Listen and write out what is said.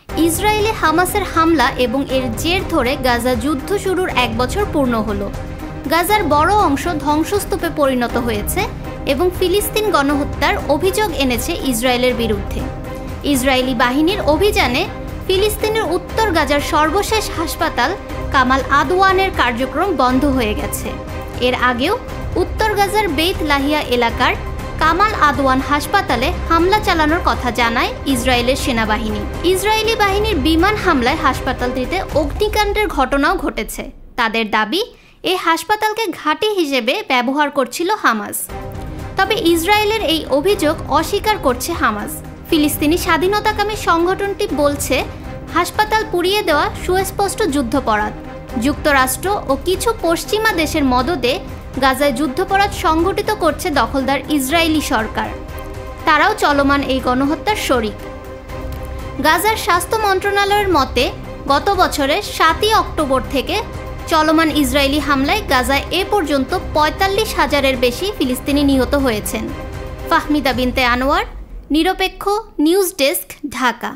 ইসরায়েলে হামাসের হামলা এবং এর জের ধরে গাজা যুদ্ধ শুরুর 1 বছর পূর্ণ হলো। গাজার বড় অংশ ধ্বংসস্তূপে পরিণত হয়েছে এবং ফিলিস্তিন গণহত্যার অভিযোগ এনেছে ইসরায়েলের বিরুদ্ধে। ইসরায়েলি বাহিনীর অভিযানে ফিলিস্তিনের উত্তর গাজার সর্বশেষ হাসপাতাল কামাল আদওয়ানের কার্যক্রম বন্ধ হয়ে গেছে। এর আগেও উত্তর গাজার বেইত লাহিয়া এলাকার কামাল আদওয়ান হাসপাতালে হামলা চালানোর কথা জানায় ইসরায়েলের সেনাবাহিনী। ইসরায়েলি বাহিনীর বিমান হামলায় হাসপাতালটিতে অগ্নিকাণ্ডের ঘটনাও ঘটেছে। তাদের দাবি, এই হাসপাতালকে ঘাঁটি হিসেবে ব্যবহার করছিল হামাস। তবে ইসরায়েলের এই অভিযোগ অস্বীকার করছে হামাস। ফিলিস্তিনি স্বাধীনতাকামী সংগঠনটি বলছে, হাসপাতাল পুড়িয়ে দেওয়া সুস্পষ্ট যুদ্ধাপরাধ। যুক্তরাষ্ট্র ও কিছু পশ্চিমা দেশের মদদে গাজায় যুদ্ধাপরাধ সংগঠিত করছে দখলদার ইসরায়েলি সরকার। তারাও চলমান এই গণহত্যার শরিক। গাজার স্বাস্থ্য মন্ত্রণালয়ের মতে, গত বছরের 7ই অক্টোবর থেকে চলমান ইসরায়েলি হামলায় গাজায় এ পর্যন্ত 45,000-এর বেশি ফিলিস্তিনি নিহত হয়েছেন। ফাহমিদা বিনতে আনোয়ার, নিরপেক্ষ নিউজ ডেস্ক, ঢাকা।